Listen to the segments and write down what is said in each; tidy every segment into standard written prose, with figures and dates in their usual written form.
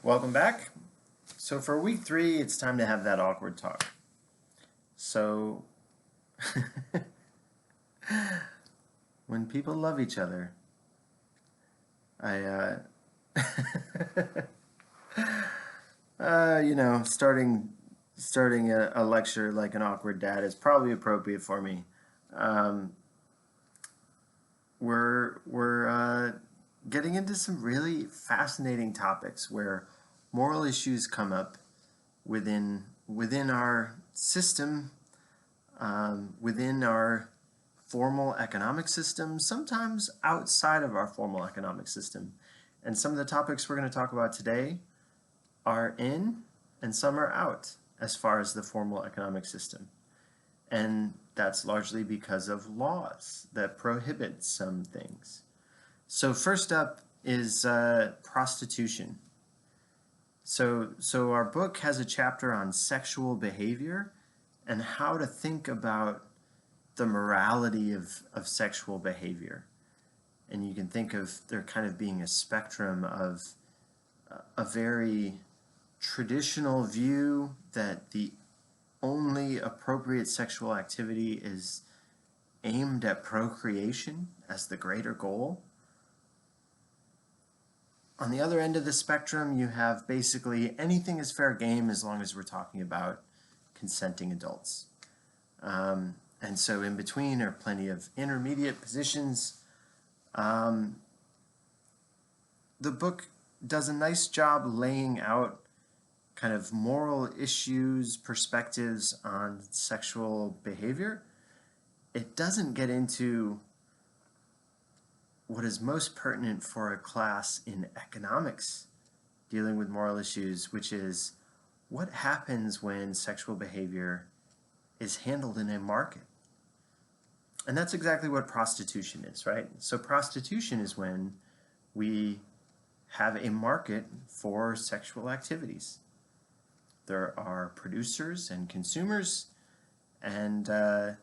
Welcome back. So for week 3, it's time to have that awkward talk. So when people love each other, I, starting a lecture like an awkward dad is probably appropriate for me. Um, we're getting into some really fascinating topics where moral issues come up within our system, within our formal economic system, sometimes outside of our formal economic system. And some of the topics we're going to talk about today are in and some are out as far as the formal economic system. And that's largely because of laws that prohibit some things. So first up is prostitution. So our book has a chapter on sexual behavior and how to think about the morality of sexual behavior. And you can think of there kind of being a spectrum of a very traditional view that the only appropriate sexual activity is aimed at procreation as the greater goal. On the other end of the spectrum, you have basically anything is fair game as long as we're talking about consenting adults. And so in between are plenty of intermediate positions. The book does a nice job laying out kind of moral issues, perspectives on sexual behavior. It doesn't get into what is most pertinent for a class in economics dealing with moral issues, which is what happens when sexual behavior is handled in a market. And that's exactly what prostitution is, right? So prostitution is when we have a market for sexual activities. There are producers and consumers, and there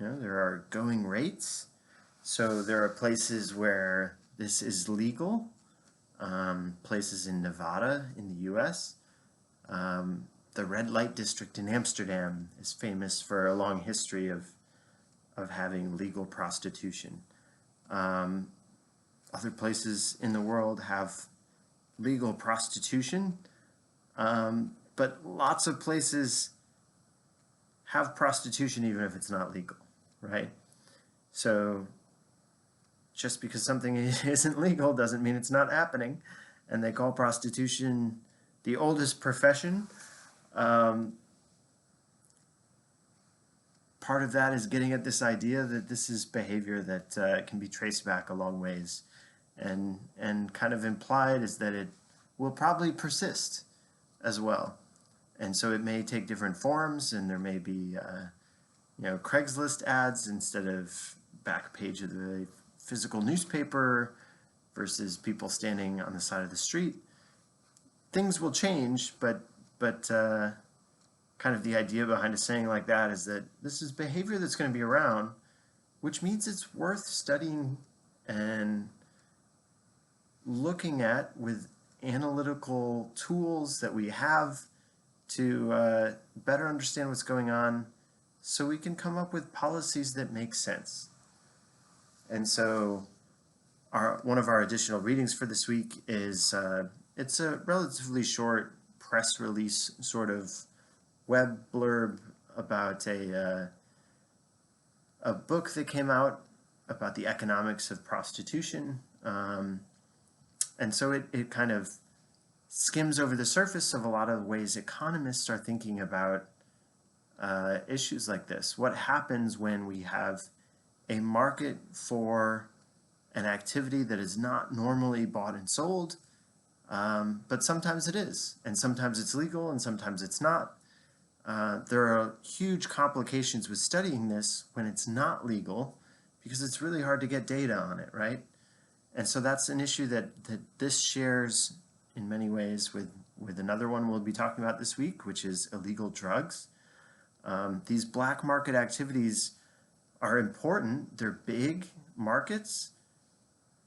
are going rates. So there are places where this is legal, places in Nevada in the US. The red light district in Amsterdam is famous for a long history of having legal prostitution. Other places in the world have legal prostitution, but lots of places have prostitution even if it's not legal, right? So just because something isn't legal doesn't mean it's not happening. And they call prostitution the oldest profession. Part of that is getting at this idea that this is behavior that can be traced back a long ways. And kind of implied is that it will probably persist as well. And so it may take different forms, and there may be Craigslist ads instead of back page of the physical newspaper versus people standing on the side of the street. Things will change, but kind of the idea behind a saying like that is that this is behavior that's going to be around, which means it's worth studying and looking at with analytical tools that we have to better understand what's going on so we can come up with policies that make sense. And so one of our additional readings for this week is it's a relatively short press release sort of web blurb about a book that came out about the economics of prostitution. And so it kind of skims over the surface of a lot of ways economists are thinking about issues like this. What happens when we have a market for an activity that is not normally bought and sold, but sometimes it is, and sometimes it's legal, and sometimes it's not. There are huge complications with studying this when it's not legal, because it's really hard to get data on it, right? And so that's an issue that this shares in many ways with another one we'll be talking about this week, which is illegal drugs. These black market activities are important. They're big markets,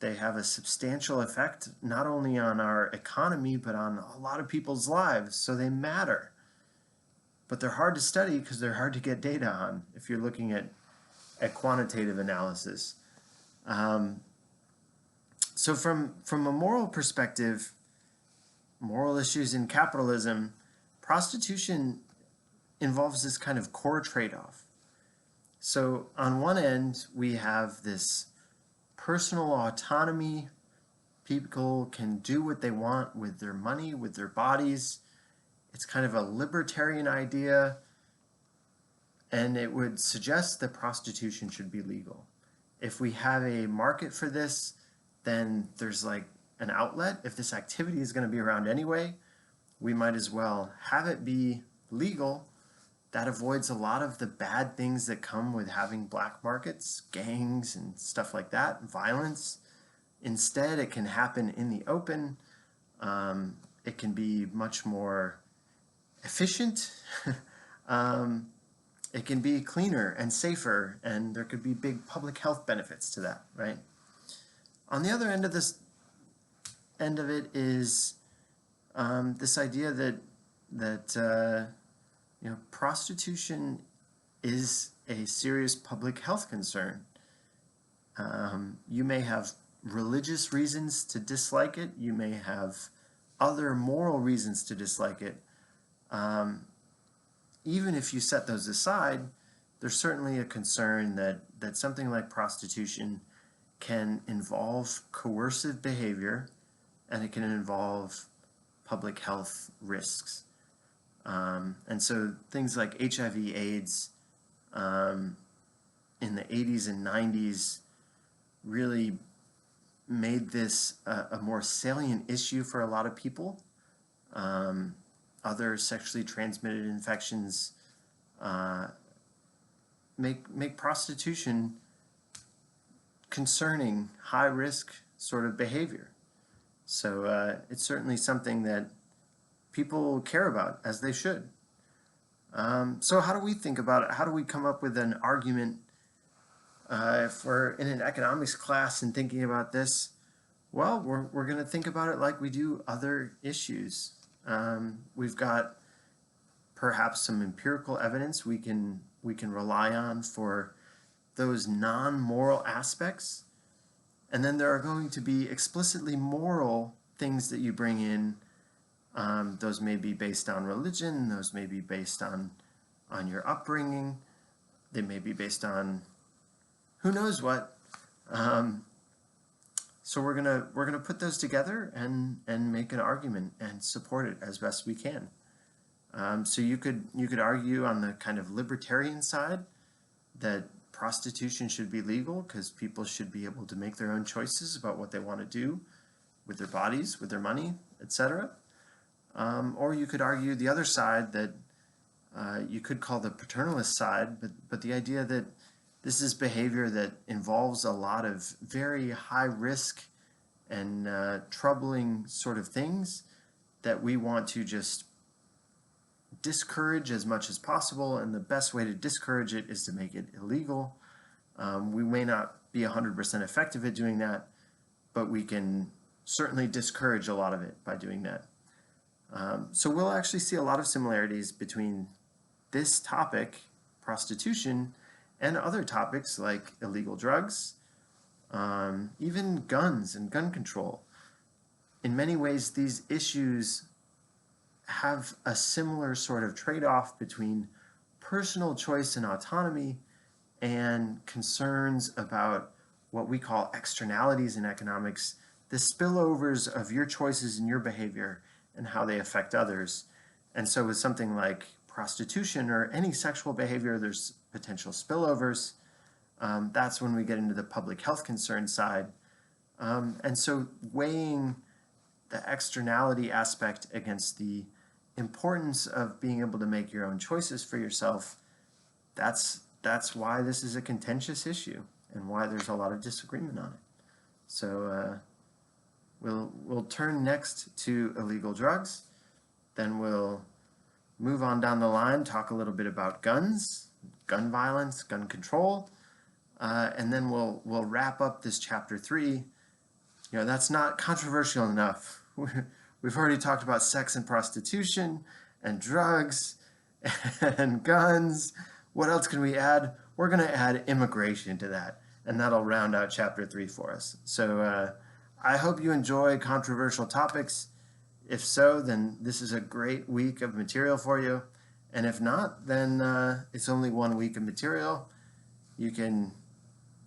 They have a substantial effect not only on our economy, but on a lot of people's lives, so they matter. But they're hard to study because they're hard to get data on if you're looking at quantitative analysis. So from a moral perspective, moral issues in capitalism, prostitution involves this kind of core trade-off. So on one end, we have this personal autonomy. People can do what they want with their money, with their bodies. It's kind of a libertarian idea, and it would suggest that prostitution should be legal. If we have a market for this, then there's like an outlet. If this activity is going to be around anyway, we might as well have it be legal. That avoids a lot of the bad things that come with having black markets, gangs and stuff like that, violence. Instead, it can happen in the open. It can be much more efficient. It can be cleaner and safer, and there could be big public health benefits to that, right? On the other end of it is this idea that prostitution is a serious public health concern. You may have religious reasons to dislike it. You may have other moral reasons to dislike it. Even if you set those aside, there's certainly a concern that something like prostitution can involve coercive behavior, and it can involve public health risks. And so things like HIV/AIDS in the 80s and 90s really made this a more salient issue for a lot of people. Other sexually transmitted infections make prostitution concerning, high-risk sort of behavior. So it's certainly something that people care about, as they should. So how do we think about it? How do we come up with an argument if we're in an economics class and thinking about this? Well, we're going to think about it like we do other issues. We've got perhaps some empirical evidence we can rely on for those non-moral aspects, and then there are going to be explicitly moral things that you bring in. Those may be based on religion, those may be based on your upbringing, they may be based on who knows what. So we're gonna put those together and make an argument and support it as best we can. So you could argue on the kind of libertarian side that prostitution should be legal because people should be able to make their own choices about what they want to do with their bodies, with their money, etc. Or you could argue the other side that you could call the paternalist side, but the idea that this is behavior that involves a lot of very high risk and troubling sort of things that we want to just discourage as much as possible, and the best way to discourage it is to make it illegal. We may not be 100% effective at doing that, but we can certainly discourage a lot of it by doing that. So we'll actually see a lot of similarities between this topic, prostitution, and other topics like illegal drugs, even guns and gun control. In many ways, these issues have a similar sort of trade-off between personal choice and autonomy and concerns about what we call externalities in economics, the spillovers of your choices and your behavior and how they affect others. And so with something like prostitution or any sexual behavior, there's potential spillovers. That's when we get into the public health concern side. And so weighing the externality aspect against the importance of being able to make your own choices for yourself, that's why this is a contentious issue and why there's a lot of disagreement on it. So we'll turn next to illegal drugs, then we'll move on down the line, talk a little bit about guns, gun violence, gun control, and then we'll wrap up this chapter 3 That's not controversial enough. We've already talked about sex and prostitution and drugs and guns. What else can we add? We're going to add immigration to that, and that'll round out chapter 3 for us. So I hope you enjoy controversial topics. If so, then this is a great week of material for you. And if not, then it's only 1 week of material. You can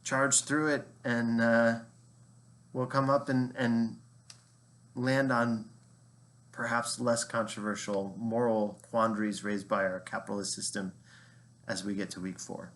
charge through it, and we'll come up and land on perhaps less controversial moral quandaries raised by our capitalist system as we get to week 4.